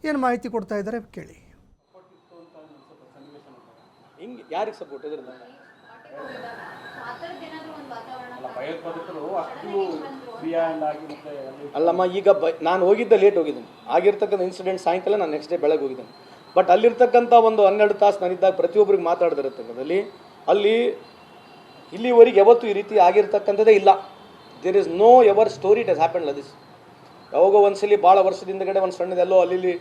ಏನು ಮಾಹಿತಿ ಕೊಡ್ತಾ ಇದ್ದಾರೆ ಕೇಳಿ. ಹಿಂಗೆ ಯಾರಿಗೆ ಸಪೋರ್ಟ್ ಇದರಿಂದ ಅಲ್ಲಮ್ಮ, ಈಗ ನಾನು ಹೋಗಿದ್ದೆ ಲೇಟ್ ಹೋಗಿದ್ದೀನಿ. ಆಗಿರ್ತಕ್ಕಂಥ ಇನ್ಸಿಡೆಂಟ್ ಸಾಯಂಕಾಲ ನಾನು ನೆಕ್ಸ್ಟ್ ಡೇ ಬೆಳಗ್ಗೆ ಹೋಗಿದ್ದೇನೆ. ಬಟ್ ಅಲ್ಲಿರ್ತಕ್ಕಂಥ ಒಂದು 12 ತಾಸು ನಾನಿದ್ದಾಗ ಪ್ರತಿಯೊಬ್ಬರಿಗೆ ಮಾತಾಡಿದಿರತಕ್ಕಂಥದ್ದಲ್ಲಿ ಅಲ್ಲಿ ಇಲ್ಲಿವರೆಗೆ ಯಾವತ್ತೂ ಈ ರೀತಿ ಆಗಿರ್ತಕ್ಕಂಥದ್ದೇ ಇಲ್ಲ. There is no ever story it has happen like this. ಯಾವಾಗ ಒಂದ್ಸಲಿ ಭಾಳ ವರ್ಷದಿಂದಗಡೆ ಒಂದು ಸಣ್ಣದೆಲ್ಲೋ ಅಲ್ಲಿ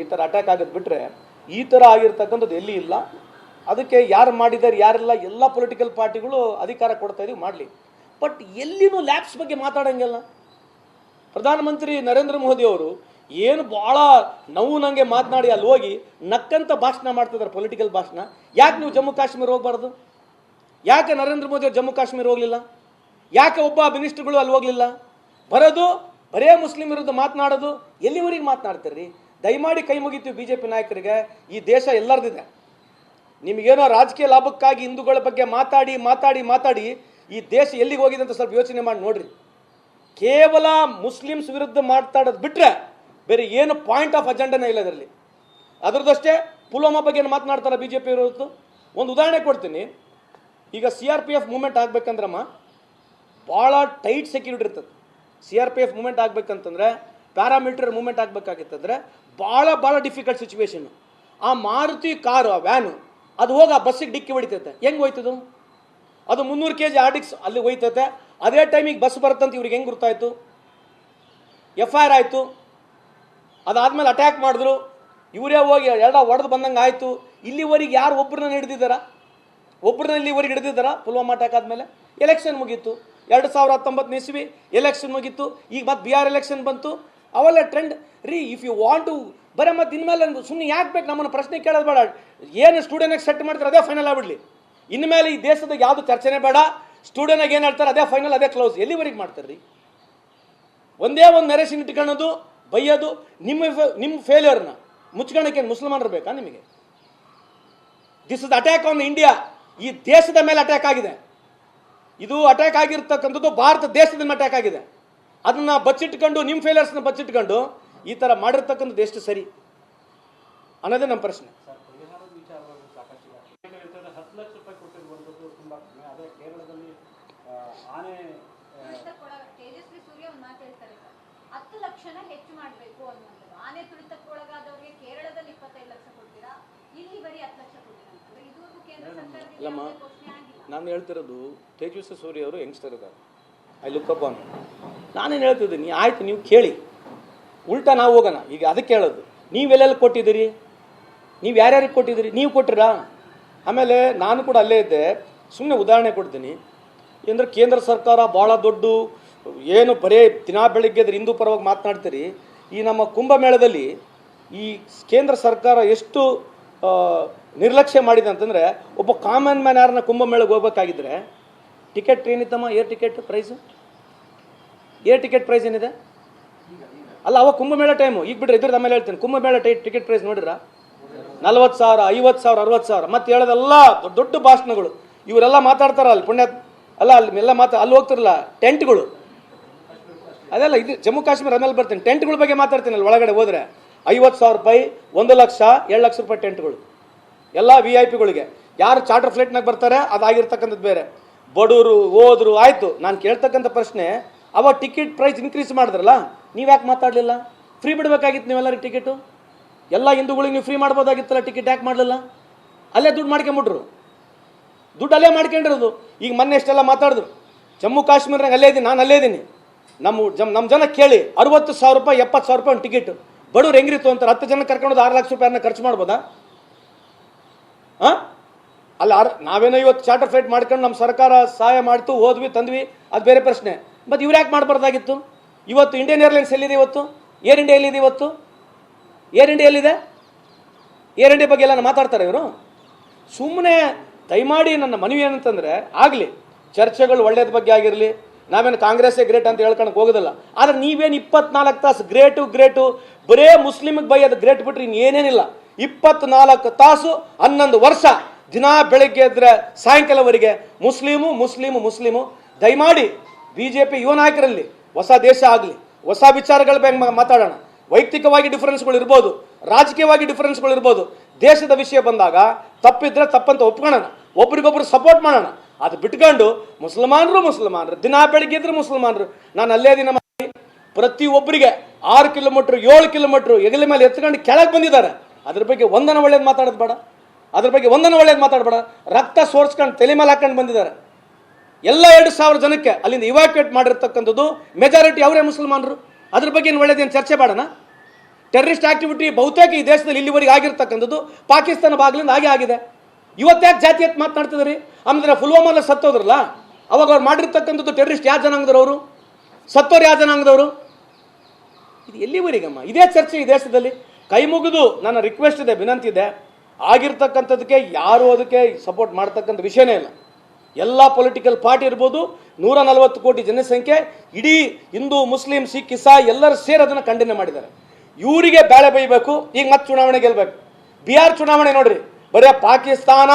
ಈ ಥರ ಅಟ್ಯಾಕ್ ಆಗೋದು ಬಿಟ್ಟರೆ ಈ ಥರ ಆಗಿರ್ತಕ್ಕಂಥದ್ದು ಎಲ್ಲಿ ಇಲ್ಲ. ಅದಕ್ಕೆ ಯಾರು ಮಾಡಿದ್ದಾರೆ ಯಾರೆಲ್ಲ ಎಲ್ಲ ಪೊಲಿಟಿಕಲ್ ಪಾರ್ಟಿಗಳು ಅಧಿಕಾರ ಕೊಡ್ತಾ ಇದೀವಿ ಮಾಡಲಿ. ಬಟ್ ಎಲ್ಲಿನೂ ಲ್ಯಾಬ್ಸ್ ಬಗ್ಗೆ ಮಾತಾಡೋಂಗಿಲ್ಲ. ಪ್ರಧಾನಮಂತ್ರಿ ನರೇಂದ್ರ ಮೋದಿ ಅವರು ಏನು ಭಾಳ ನೋವು ನನಗೆ ಮಾತನಾಡಿ ಅಲ್ಲಿ ಹೋಗಿ ನಕ್ಕಂತ ಭಾಷಣ ಮಾಡ್ತಿದ್ದಾರೆ, ಪೊಲಿಟಿಕಲ್ ಭಾಷಣ. ಯಾಕೆ ನೀವು ಜಮ್ಮು ಕಾಶ್ಮೀರ ಹೋಗಬಾರ್ದು? ಯಾಕೆ ನರೇಂದ್ರ ಮೋದಿ ಅವರು ಜಮ್ಮು ಕಾಶ್ಮೀರ ಹೋಗಲಿಲ್ಲ? ಯಾಕೆ ಒಬ್ಬ ಮಿನಿಸ್ಟರ್ಗಳು ಅಲ್ಲಿ ಹೋಗಲಿಲ್ಲ? ಬರೋದು ಬರೇ ಮುಸ್ಲಿಂ ವಿರುದ್ಧ ಮಾತನಾಡೋದು. ಎಲ್ಲಿವರೆಗೆ ಮಾತನಾಡ್ತೀರಿ? ದಯಮಾಡಿ ಕೈ ಮುಗಿತೀವಿ ಬಿ ಜೆ ಪಿ ನಾಯಕರಿಗೆ. ಈ ದೇಶ ಎಲ್ಲರದಿದೆ. ನಿಮಗೇನೋ ರಾಜಕೀಯ ಲಾಭಕ್ಕಾಗಿ ಹಿಂದೂಗಳ ಬಗ್ಗೆ ಮಾತಾಡಿ ಮಾತಾಡಿ ಮಾತಾಡಿ ಈ ದೇಶ ಎಲ್ಲಿಗೆ ಹೋಗಿದೆ ಅಂತ ಸ್ವಲ್ಪ ಯೋಚನೆ ಮಾಡಿ ನೋಡ್ರಿ. ಕೇವಲ ಮುಸ್ಲಿಮ್ಸ್ ವಿರುದ್ಧ ಮಾತಾಡೋದು ಬಿಟ್ಟರೆ ಬೇರೆ ಏನು ಪಾಯಿಂಟ್ ಆಫ್ ಅಜೆಂಡಾನೇ ಇಲ್ಲ ಇದರಲ್ಲಿ. ಅದರದಷ್ಟೇ ಪುಲ್ವಾಮಾ ಬಗ್ಗೆ ಮಾತನಾಡ್ತಾರೆ ಬಿ ಜೆ ಪಿ ಇರೋದು. ಒಂದು ಉದಾಹರಣೆ ಕೊಡ್ತೀನಿ. ಈಗ CRPF ಮೂವ್ಮೆಂಟ್ ಆಗಬೇಕಂದ್ರಮ್ಮ ಭಾಳ ಟೈಟ್ ಸೆಕ್ಯೂರಿಟಿ ಇರ್ತದೆ. CRPF ಮೂವ್ಮೆಂಟ್ ಆಗಬೇಕಂತಂದ್ರೆ, ಪ್ಯಾರಾಮಿಲಿಟರಿ ಮೂವ್ಮೆಂಟ್ ಆಗಬೇಕಾಗಿತ್ತಂದ್ರೆ ಭಾಳ ಡಿಫಿಕಲ್ಟ್ ಸಿಚುವೇಶನ್. ಆ ಮಾರುತಿ ಕಾರು, ಆ ವ್ಯಾನು ಅದು ಹೋಗಿ ಆ ಬಸ್ಸಿಗೆ ಡಿಕ್ಕಿ ಹೊಡಿತೈತೆ. ಹೆಂಗೆ ಹೋಯ್ತದು? ಅದು 300 kg ಆರ್ಡಿಕ್ಸ್ ಅಲ್ಲಿ ಹೋಯ್ತೈತೆ. ಅದೇ ಟೈಮಿಗೆ ಬಸ್ ಬರುತ್ತಂತ ಇವ್ರಿಗೆ ಹೆಂಗೆ ಗೊತ್ತಾಯ್ತು? FIR ಆಯಿತು. ಅದಾದಮೇಲೆ ಅಟ್ಯಾಕ್ ಮಾಡಿದ್ರು. ಇವರೇ ಹೋಗಿ ಹೊಡೆದು ಬಂದಂಗೆ ಆಯಿತು. ಇಲ್ಲಿವರೆಗೆ ಯಾರು ಒಬ್ಬರನ್ನ ಹಿಡಿದಿದ್ದಾರಾ? ಒಬ್ಬರನ್ನ ಇಲ್ಲಿವರೆಗೆ ಹಿಡಿದಿದ್ದಾರಾ? ಪುಲ್ವಾಮಾ ಅಟ್ಯಾಕ್ ಆದಮೇಲೆ ಎಲೆಕ್ಷನ್ ಮುಗೀತು. 2019 ಇಸ್ವಿ ಎಲೆಕ್ಷನ್ ಮುಗೀತು. ಈಗ ಮತ್ತೆ ಬಿಹಾರ್ ಎಲೆಕ್ಷನ್ ಬಂತು. ಅವೆಲ್ಲ ಟ್ರೆಂಡ್ ರೀ. ಇಫ್ ಯು ವಾಂಟ್ ಟು ಬರೀ ಮತ್ತೆ ಇನ್ಮೇಲೆ ಸುಮ್ಮನೆ ಯಾಕೆ ಬೇಕು? ನಮ್ಮನ್ನು ಪ್ರಶ್ನೆ ಕೇಳೋದು ಬೇಡ. ಏನು ಸ್ಟೂಡೆಂಟ್ಗೆ ಸೆಟ್ ಮಾಡ್ತಾರೆ ಅದೇ ಫೈನಲ್ ಆಗ್ಬಿಡ್ಲಿ. ಇನ್ಮೇಲೆ ಈ ದೇಶದಾಗ ಯಾವುದು ಚರ್ಚೆನೇ ಬೇಡ. ಸ್ಟೂಡೆಂಟ್ಗೆ ಏನು ಹೇಳ್ತಾರೆ ಅದೇ ಫೈನಲ್, ಅದೇ ಕ್ಲೋಸ್. ಎಲ್ಲಿವರೆಗೆ ಮಾಡ್ತಾರೆ ರೀ? ಒಂದೇ ಒಂದು ನೆರೇಷನ್ ಇಟ್ಕೊಳ್ಳೋದು, ಬೈಯೋದು. ನಿಮ್ಮ ಫೇಲ್ಯೂರ್ನ ಮುಚ್ಕೊಳಕ್ಕೆ ಮುಸಲ್ಮಾನರು ಬೇಕಾ ನಿಮಗೆ? This is attack on India. ಈ ದೇಶದ ಮೇಲೆ ಅಟ್ಯಾಕ್ ಆಗಿದೆ. ಇದು ಅಟ್ಯಾಕ್ ಆಗಿರ್ತಕ್ಕಂಥದ್ದು ಭಾರತ ದೇಶದ ಮೇಲೆ ಅಟ್ಯಾಕ್ ಆಗಿದೆ. ಅದನ್ನ ಬಚ್ಚಿಟ್ಕೊಂಡು, ನಿಮ್ಮ ಫೇಲಿಯರ್ಸ್ನ ಬಚ್ಚಿಟ್ಕೊಂಡು ಈ ಥರ ಮಾಡಿರ್ತಕ್ಕಂಥದ್ದು ಎಷ್ಟು ಸರಿ ಅನ್ನೋದೇ ನಮ್ಮ ಪ್ರಶ್ನೆ. ಅಲ್ಲಮ್ಮ, ನಾನು ಹೇಳ್ತಿರೋದು ತೇಜಸ್ವಿ ಸೂರ್ಯ ಅವರು ಯಂಗ್ಸ್ಟರ್ ಇದ್ದಾರೆ. I look up on. ನಾನೇನು ಹೇಳ್ತಿದ್ದೀನಿ, ಆಯ್ತು ನೀವು ಕೇಳಿ, ಉಲ್ಟಾ ನಾವು ಹೋಗೋಣ. ಈಗ ಅದಕ್ಕೆ ಹೇಳೋದು, ನೀವೆಲ್ಲೆಲ್ಲಿ ಕೊಟ್ಟಿದ್ದೀರಿ? ನೀವು ಯಾರ್ಯಾರಿಗೆ ಕೊಟ್ಟಿದ್ದೀರಿ? ನೀವು ಕೊಟ್ಟಿರಾ? ಆಮೇಲೆ ನಾನು ಕೂಡ ಅಲ್ಲೇ ಇದ್ದೆ. ಸುಮ್ಮನೆ ಉದಾಹರಣೆ ಕೊಡ್ತೀನಿ. ಅಂದರೆ ಕೇಂದ್ರ ಸರ್ಕಾರ ಭಾಳ ದೊಡ್ಡ ಏನು ಬರೀ ದಿನ ಬೆಳಿಗ್ಗೆ ಅದ್ರ ಹಿಂದೂ ಪರವಾಗಿ ಮಾತನಾಡ್ತೀರಿ. ಈ ನಮ್ಮ ಕುಂಭಮೇಳದಲ್ಲಿ ಈ ಕೇಂದ್ರ ಸರ್ಕಾರ ಎಷ್ಟು ನಿರ್ಲಕ್ಷ್ಯ ಮಾಡಿದೆ ಅಂತಂದರೆ, ಒಬ್ಬ ಕಾಮನ್ ಮ್ಯಾನ್ ಯಾರನ್ನ ಕುಂಭಮೇಳಕ್ಕೆ ಹೋಗ್ಬೇಕಾಗಿದ್ರೆ ಟಿಕೆಟ್ ಏನಿತ್ತಮ್ಮ? Air ticket price, air ticket price ಏನಿದೆ? ಅಲ್ಲ, ಅವಾಗ ಕುಂಭಮೇಳ ಟೈಮು. ಈಗ ಬಿಡ್ರಿ, ಇದ್ರದ್ದು ಆಮೇಲೆ ಹೇಳ್ತೀನಿ. ಕುಂಭಮೇಳ ಟಿಕೆಟ್ ಪ್ರೈಸ್ ನೋಡಿರಾ? 40,000, 50,000, 60,000. ಮತ್ತೆ ಹೇಳೋದೆಲ್ಲ ದೊಡ್ಡ ಭಾಷಣಗಳು. ಇವರೆಲ್ಲ ಮಾತಾಡ್ತಾರ ಅಲ್ಲಿ ಪುಣ್ಯ ಅಲ್ಲ, ಅಲ್ಲಿ ಎಲ್ಲ ಅಲ್ಲಿ ಹೋಗ್ತಿರಲ್ಲ ಟೆಂಟ್ಗಳು. ಅದೆಲ್ಲ ಇದು ಜಮ್ಮು ಕಾಶ್ಮೀರ ಆಮೇಲೆ ಬರ್ತೀನಿ. ಟೆಂಟ್ಗಳ ಬಗ್ಗೆ ಮಾತಾಡ್ತೀನಿ. ಅಲ್ಲಿ ಒಳಗಡೆ ಹೋದರೆ 50,000 ರೂಪಾಯಿ, 1 ಲಕ್ಷ, 2 ಲಕ್ಷ ರೂಪಾಯಿ ಟೆಂಟ್ಗಳು. ಎಲ್ಲ VIP ಗಳಿಗೆ. ಯಾರು ಚಾರ್ಟರ್ ಫ್ಲೈಟ್ನಾಗ ಬರ್ತಾರೆ ಅದಾಗಿರ್ತಕ್ಕಂಥದ್ದು ಬೇರೆ. ಬಡವರು ಹೋದ್ರು ಆಯಿತು. ನಾನು ಕೇಳ್ತಕ್ಕಂಥ ಪ್ರಶ್ನೆ, ಅವಾಗ ಟಿಕೆಟ್ ಪ್ರೈಸ್ ಇನ್ಕ್ರೀಸ್ ಮಾಡಿದ್ರಲ್ಲ, ನೀವು ಯಾಕೆ ಮಾತಾಡಲಿಲ್ಲ? ಫ್ರೀ ಬಿಡಬೇಕಾಗಿತ್ತು ನೀವೆಲ್ಲರಿಗೆ ಟಿಕೆಟು. ಎಲ್ಲ ಹಿಂದೂಗಳಿಗೆ ನೀವು ಫ್ರೀ ಮಾಡ್ಬೋದಾಗಿತ್ತಲ್ಲ, ಟಿಕೆಟ್ ಯಾಕೆ ಮಾಡಲಿಲ್ಲ? ಅಲ್ಲೇ ದುಡ್ಡು ಮಾಡ್ಕೊಂಬಿಟ್ರು. ದುಡ್ಡು ಅಲ್ಲೇ ಮಾಡ್ಕೊಂಡಿರೋದು. ಈಗ ಮೊನ್ನೆ ಎಷ್ಟೆಲ್ಲ ಮಾತಾಡಿದ್ರು. ಜಮ್ಮು ಕಾಶ್ಮೀರನಾಗ ಅಲ್ಲೇ ಇದ್ದೀನಿ, ನಾನು ಅಲ್ಲೇ ಇದ್ದೀನಿ. ನಮ್ಮ ಜನ ಕೇಳಿ, 60,000 ರೂಪಾಯಿ, 70,000 ರೂಪಾಯಿ ಒಂದು ಟಿಕೆಟ್. ಬಡವ್ರು ಹೆಂಗಿತ್ತು ಅಂತಾರೆ. 10 ಜನ ಕರ್ಕೊಂಡು 6 ಲಕ್ಷ ರೂಪಾಯಿನ ಖರ್ಚು ಮಾಡ್ಬೋದಾ? ಅಲ್ಲ, ನಾವೇನೋ ಇವತ್ತು ಚಾರ್ಟರ್ ಫ್ಲೈಟ್ ಮಾಡ್ಕೊಂಡು ನಮ್ಮ ಸರ್ಕಾರ ಸಹಾಯ ಮಾಡ್ತು, ಹೋದ್ವಿ, ತಂದ್ವಿ, ಅದು ಬೇರೆ ಪ್ರಶ್ನೆ. ಮತ್ತು ಇವ್ರು ಯಾಕೆ ಮಾಡಬಾರ್ದಾಗಿತ್ತು? ಇವತ್ತು ಇಂಡಿಯನ್ ಏರ್ಲೈನ್ಸ್ ಎಲ್ಲಿದೆ? ಇವತ್ತು ಏರ್ ಇಂಡಿಯಾ ಎಲ್ಲಿದೆ? ಇವತ್ತು ಏರ್ ಇಂಡಿಯಾ ಎಲ್ಲಿದೆ? ಏರ್ ಇಂಡಿಯಾ ಬಗ್ಗೆ ಎಲ್ಲ ಮಾತಾಡ್ತಾರೆ ಇವರು. ಸುಮ್ಮನೆ ದಯಮಾಡಿ ನನ್ನ ಮನವಿ ಏನಂತಂದರೆ, ಆಗಲಿ ಚರ್ಚೆಗಳು ಒಳ್ಳೇದ ಬಗ್ಗೆ ಆಗಿರಲಿ. ನಾವೇನು ಕಾಂಗ್ರೆಸ್ಸೇ ಗ್ರೇಟ್ ಅಂತ ಹೇಳ್ಕೊಳಕ್ಕೆ ಹೋಗೋದಿಲ್ಲ. ಆದರೆ ನೀವೇನು 24 ತಾಸು ಗ್ರೇಟು ಬರೇ ಮುಸ್ಲಿಮಿಗೆ ಬೈಯೋದು ಗ್ರೇಟ್ ಬಿಟ್ರೆ ಇನ್ನೇನೇನಿಲ್ಲ. 24 ತಾಸು 11 ವರ್ಷ ದಿನ ಬೆಳಗ್ಗೆ ಎದ್ರೆ ಸಾಯಂಕಾಲವರೆಗೆ ಮುಸ್ಲಿಮು. ದಯಮಾಡಿ BJP ಯುವ ನಾಯಕರಲ್ಲಿ ಹೊಸ ದೇಶ ಆಗಲಿ, ಹೊಸ ವಿಚಾರಗಳ ಬಗ್ಗೆ ಮಾತಾಡೋಣ. ವೈಯಕ್ತಿಕವಾಗಿ ಡಿಫರೆನ್ಸ್ಗಳು ಇರ್ಬೋದು, ರಾಜಕೀಯವಾಗಿ ಡಿಫರೆನ್ಸ್ಗಳು ಇರ್ಬೋದು. ದೇಶದ ವಿಷಯ ಬಂದಾಗ ತಪ್ಪಿದ್ರೆ ತಪ್ಪಂತ ಒಪ್ಕೊಳ್ಳೋಣ, ಒಬ್ರಿಗೊಬ್ರು ಸಪೋರ್ಟ್ ಮಾಡೋಣ. ಅದು ಬಿಟ್ಕೊಂಡು ಮುಸಲ್ಮಾನರು ದಿನ ಬೆಳಿಗ್ಗೆ ಇದ್ರೆ ಮುಸಲ್ಮಾನರು, ನಾನು ಅಲ್ಲೇ ದಿನ ಮಾಡಿ ಪ್ರತಿಯೊಬ್ಬರಿಗೆ 6 ಕಿಲೋಮೀಟ್ರ್ 7 ಕಿಲೋಮೀಟ್ರ್ ಹೆಗಲ ಮೇಲೆ ಎತ್ಕೊಂಡು ಕೆಳಗೆ ಬಂದಿದ್ದಾರೆ. ಅದ್ರ ಬಗ್ಗೆ ಒಂದನ ಒಳ್ಳೇದು ಮಾತಾಡೋದು ಬೇಡ, ರಕ್ತ ಸೋರ್ಸ್ಕೊಂಡು ತಲೆ ಮೇಲೆ ಹಾಕೊಂಡು ಬಂದಿದ್ದಾರೆ. ಎಲ್ಲ 2,000 ಜನಕ್ಕೆ ಅಲ್ಲಿಂದ ಇವಾಕ್ಯುಯೇಟ್ ಮಾಡಿರ್ತಕ್ಕಂಥದ್ದು ಮೆಜಾರಿಟಿ ಅವರೇ ಮುಸಲ್ಮಾನರು. ಅದ್ರ ಬಗ್ಗೆ ಒಳ್ಳೇದೇನು ಚರ್ಚೆ ಮಾಡೋಣ? ಟೆರರಿಸ್ಟ್ ಆಕ್ಟಿವಿಟಿ ಬಹುತೇಕ ಈ ದೇಶದಲ್ಲಿ ಇಲ್ಲಿವರೆಗೆ ಆಗಿರ್ತಕ್ಕಂಥದ್ದು ಪಾಕಿಸ್ತಾನ ಭಾಗದಿಂದ ಆಗಿದೆ. ಇವತ್ತ್ಯಾಕೆ ಜಾತಿಯತ್ ಮಾತನಾಡ್ತಿದ್ರಿ? ಆಮೇಲೆ ಪುಲ್ವಾಮಾದಲ್ಲಿ ಸತ್ತೋದ್ರಲ್ಲ, ಅವಾಗ ಅವ್ರು ಮಾಡಿರ್ತಕ್ಕಂಥದ್ದು ಟೆರರಿಸ್ಟ್ ಯಾವ ಜನಾಂಗದವರು, ಸತ್ತೋರು ಯಾವ ಜನಾಂಗದವರು? ಇದು ಎಲ್ಲಿವರೆಗಮ್ಮ ಇದೇ ಚರ್ಚೆ ಈ ದೇಶದಲ್ಲಿ? ಕೈ ಮುಗಿದು ನನ್ನ ರಿಕ್ವೆಸ್ಟ್ ಇದೆ, ವಿನಂತಿ ಇದೆ, ಆಗಿರ್ತಕ್ಕಂಥದ್ದಕ್ಕೆ ಯಾರು ಅದಕ್ಕೆ ಸಪೋರ್ಟ್ ಮಾಡ್ತಕ್ಕಂಥ ವಿಷಯನೇ ಇಲ್ಲ. ಎಲ್ಲ ಪೊಲಿಟಿಕಲ್ ಪಾರ್ಟಿ ಇರ್ಬೋದು, 140 ಕೋಟಿ ಜನಸಂಖ್ಯೆ, ಇಡೀ ಹಿಂದೂ ಮುಸ್ಲಿಂ ಸಿಖ್ ಇಸಾಯಿ ಎಲ್ಲರೂ ಸೇರಿ ಅದನ್ನು ಖಂಡನೆ ಮಾಡಿದ್ದಾರೆ. ಇವರಿಗೆ ಬೇಳೆ ಬೈಬೇಕು, ಈಗ ಮತ್ತೆ ಚುನಾವಣೆ ಗೆಲ್ಬೇಕು. ಬಿಹಾರ್ ಚುನಾವಣೆ ನೋಡ್ರಿ, ಬರೀ ಪಾಕಿಸ್ತಾನ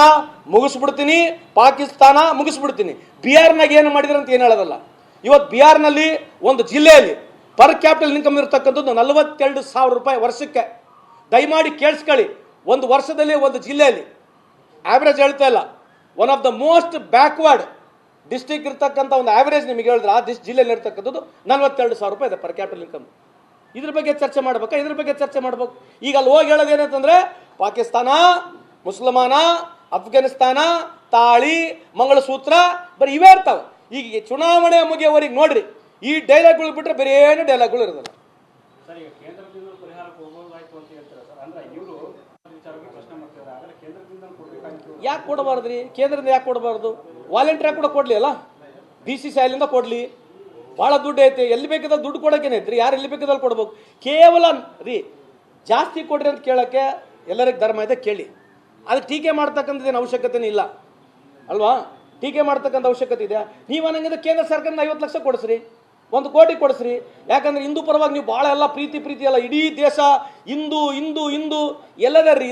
ಮುಗಿಸ್ಬಿಡ್ತೀನಿ. ಬಿಹಾರ್ನಾಗ ಏನು ಮಾಡಿದ್ರೆ ಅಂತ ಏನು ಹೇಳೋದಲ್ಲ. ಇವತ್ತು ಬಿಹಾರ್ನಲ್ಲಿ ಒಂದು ಜಿಲ್ಲೆಯಲ್ಲಿ ಪರ್ ಕ್ಯಾಪಿಟಲ್ ಇನ್ಕಮ್ ಇರತಕ್ಕಂಥದ್ದು 42,000 ರೂಪಾಯಿ ವರ್ಷಕ್ಕೆ. ದಯಮಾಡಿ ಕೇಳಿಸ್ಕೊಳ್ಳಿ, ಒಂದು ವರ್ಷದಲ್ಲಿ ಒಂದು ಜಿಲ್ಲೆಯಲ್ಲಿ ಆವ್ರೇಜ್ ಹೇಳ್ತಾ ಇಲ್ಲ, one of the most backward district ಇರ್ತಕ್ಕಂಥ ಒಂದು ಆವ್ರೇಜ್ ನಿಮಗೆ ಹೇಳಿದ್ರೆ ಆ ಜಿಲ್ಲೆಯಲ್ಲಿ ಇರ್ತಕ್ಕಂಥದ್ದು 42,000 ರೂಪಾಯಿ ಇದೆ ಪರ್ ಕ್ಯಾಪಿಟಲ್ ಇನ್ಕಮ್. ಇದ್ರ ಬಗ್ಗೆ ಚರ್ಚೆ ಮಾಡ್ಬೇಕಾ? ಇದ್ರ ಬಗ್ಗೆ ಚರ್ಚೆ ಮಾಡ್ಬೇಕು. ಈಗ ಅಲ್ಲಿ ಹೋಗಿ ಹೇಳೋದು ಏನಂತಂದ್ರೆ ಪಾಕಿಸ್ತಾನ, ಮುಸಲ್ಮಾನ, ಅಫ್ಘಾನಿಸ್ತಾನ, ತಾಳಿ, ಮಂಗಳಸೂತ್ರ, ಬರೀ ಇವೇ ಇರ್ತಾವೆ. ಈಗ ಚುನಾವಣೆ ಮುಗಿಯವರೆಗೆ ನೋಡ್ರಿ, ಈ ಡೈಲಾಗ್ಗಳು ಬಿಟ್ಟರೆ ಬೇರೆ ಏನು ಡೈಲಾಗ್ಗಳು ಇರೋದಿಲ್ಲ. ಯಾಕೆ ಕೊಡಬಾರ್ದ್ರಿ? ಕೇಂದ್ರದಿಂದ ಯಾಕೆ ಕೊಡಬಾರ್ದು? ವಾಲಂಟಿಯರ್ ಕೂಡ ಕೊಡ್ಲಿ ಅಲ್ಲ, BCCIಲಿಂದ ಕೊಡ್ಲಿ. ಭಾಳ ದುಡ್ಡು ಐತೆ, ಎಲ್ಲಿ ಬೇಕಾದ್ರೆ ದುಡ್ಡು ಕೊಡೋಕೇನೆ ಐತ್ರಿ, ಯಾರು ಎಲ್ಲಿ ಬೇಕಾದಲ್ಲಿ ಕೊಡ್ಬೇಕು. ಕೇವಲ ರೀ ಜಾಸ್ತಿ ಕೊಡ್ರಿ ಅಂತ ಕೇಳೋಕ್ಕೆ ಎಲ್ಲರಿಗೆ ಧರ್ಮ ಇದೆ, ಕೇಳಿ. ಅದಕ್ಕೆ ಟೀಕೆ ಮಾಡ್ತಕ್ಕಂಥದ್ದೇನು ಅವಶ್ಯಕತೆನೇ ಇಲ್ಲ ಅಲ್ವಾ? ಟೀಕೆ ಮಾಡ್ತಕ್ಕಂಥ ಅವಶ್ಯಕತೆ ಇದೆ. ನೀವು ಅನ್ನಂಗಿದ್ರೆ ಕೇಂದ್ರ ಸರ್ಕಾರದಿಂದ 50 ಲಕ್ಷ ಕೊಡಿಸ್ರಿ, 1 ಕೋಟಿ ಕೊಡಿಸ್ರಿ. ಯಾಕಂದ್ರೆ ಹಿಂದೂ ಪರವಾಗಿ ನೀವು ಭಾಳ ಎಲ್ಲ ಪ್ರೀತಿ ಅಲ್ಲ, ಇಡೀ ದೇಶ ಹಿಂದೂ ಎಲ್ಲದರ್ರಿ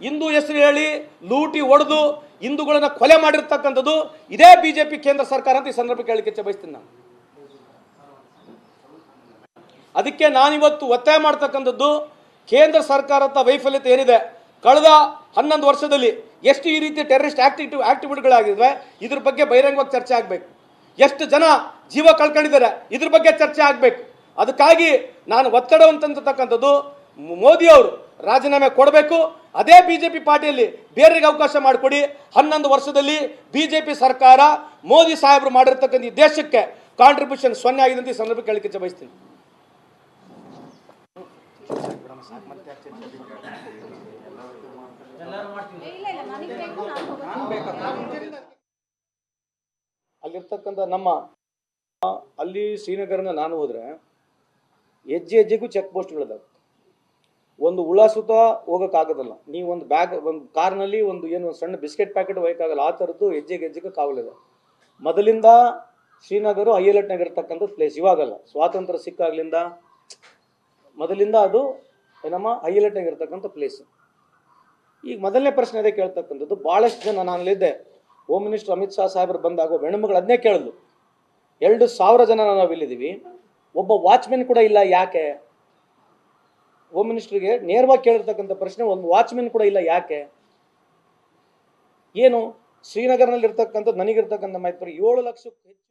ಹಿಂದೂ ಹೆಸರು ಹೇಳಿ ಲೂಟಿ ಹೊಡೆದು ಹಿಂದೂಗಳನ್ನ ಕೊಲೆ ಮಾಡಿರ್ತಕ್ಕಂಥದ್ದು ಇದೇ ಬಿಜೆಪಿ ಕೇಂದ್ರ ಸರ್ಕಾರ ಅಂತ ಈ ಸಂದರ್ಭಕ್ಕೆ ಹೇಳಿಕೆ ಬಯಸ್ತೀನಿ ನಾನು. ಅದಕ್ಕೆ ನಾನಿವತ್ತು ಒತ್ತಾಯ ಮಾಡ್ತಕ್ಕಂಥದ್ದು, ಕೇಂದ್ರ ಸರ್ಕಾರದ ವೈಫಲ್ಯತೆ ಏನಿದೆ, ಕಳೆದ 11 ವರ್ಷದಲ್ಲಿ ಎಷ್ಟು ಈ ರೀತಿ ಟೆರರಿಸ್ಟ್ ಆಕ್ಟಿವಿಟಿಗಳಾಗಿವೆ, ಇದ್ರ ಬಗ್ಗೆ ಬಹಿರಂಗವಾಗಿ ಚರ್ಚೆ ಆಗಬೇಕು. ಎಷ್ಟು ಜನ ಜೀವ ಕಳ್ಕೊಂಡಿದ್ದಾರೆ, ಇದ್ರ ಬಗ್ಗೆ ಚರ್ಚೆ ಆಗಬೇಕು. ಅದಕ್ಕಾಗಿ ನಾನು ಒತ್ತಡ ಅಂತಕ್ಕಂಥದ್ದು, ಮೋದಿ ಅವರು ರಾಜೀನಾಮೆ ಕೊಡಬೇಕು. ಅದೇ ಬಿಜೆಪಿ ಪಾರ್ಟಿಯಲ್ಲಿ ಬೇರೆಗೆ ಅವಕಾಶ ಮಾಡಿಕೊಡಿ. 11 ವರ್ಷದಲ್ಲಿ ಬಿಜೆಪಿ ಸರ್ಕಾರ ಮೋದಿ ಸಾಹೇಬರು ಮಾಡಿರ್ತಕ್ಕಂಥ ಈ ದೇಶಕ್ಕೆ ಕಾಂಟ್ರಿಬ್ಯೂಷನ್ 0 ಆಗಿದೆ ಅಂತ ಈ ಸಂದರ್ಭಕ್ಕೆ ಹೇಳಿಕೆ ಬಯಸ್ತೀನಿ. ಅಲ್ಲಿರ್ತಕ್ಕಂಥ ಅಲ್ಲಿ ಶ್ರೀನಗರನ ನಾನು ಹೋದ್ರೆ ಹೆಜ್ಜೆಗೂ ಚೆಕ್ ಪೋಸ್ಟ್ಗಳಿದಾವೆ. ಒಂದು ಹುಳ ಸುತ್ತ ಹೋಗೋಕ್ಕಾಗೋದಲ್ಲ. ನೀವು ಒಂದು ಕಾರ್ನಲ್ಲಿ ಏನು ಸಣ್ಣ ಬಿಸ್ಕೆಟ್ ಪ್ಯಾಕೆಟ್ ಒಯ್ಯಕ್ಕಾಗಲ್ಲ. ಆ ಥರದ್ದು ಹೆಜ್ಜೆಗೂ ಕಾವಲಿದೆ. ಮೊದಲಿಂದ ಶ್ರೀನಗರ ಹೈಲೈಟ್ನಾಗ ಇರ್ತಕ್ಕಂಥ ಪ್ಲೇಸ್, ಇವಾಗಲ್ಲ, ಸ್ವಾತಂತ್ರ್ಯ ಸಿಕ್ಕಾಗ್ಲಿಂದ ಮೊದಲಿಂದ ಅದು ಏನಮ್ಮ ಹೈಲೈಟ್ನಾಗ ಇರ್ತಕ್ಕಂಥ ಪ್ಲೇಸ್. ಈಗ ಮೊದಲನೇ ಪ್ರಶ್ನೆ ಅದೇ ಕೇಳ್ತಕ್ಕಂಥದ್ದು. ಭಾಳಷ್ಟು ಜನ, ನಾನಲ್ಲಿದ್ದೆ, ಹೋಮ್ ಮಿನಿಸ್ಟರ್ ಅಮಿತ್ ಶಾ ಸಾಹೇಬರು ಬಂದಾಗ ಹೆಣ್ಣುಮಗಳು ಅದನ್ನೇ ಕೇಳಿದ್ಲು. 2,000 ಜನ ನಾವು ಇಲ್ಲಿದ್ದೀವಿ, ಒಬ್ಬ ವಾಚ್ಮೆನ್ ಕೂಡ ಇಲ್ಲ, ಯಾಕೆ? ಹೋಮ್ ಮಿನಿಸ್ಟ್ರಿಗೆ ನೇರವಾಗಿ ಕೇಳಿರ್ತಕ್ಕಂಥ ಪ್ರಶ್ನೆ, ಒಂದು ವಾಚ್ಮೆನ್ ಕೂಡ ಇಲ್ಲ, ಯಾಕೆ? ಏನು ಶ್ರೀನಗರ್ನಲ್ಲಿ ಇರ್ತಕ್ಕಂಥ ನನಗಿರ್ತಕ್ಕಂಥ ಮಾಹಿತಿ 7 ಲಕ್ಷಕ್ಕೂ ಹೆಚ್ಚು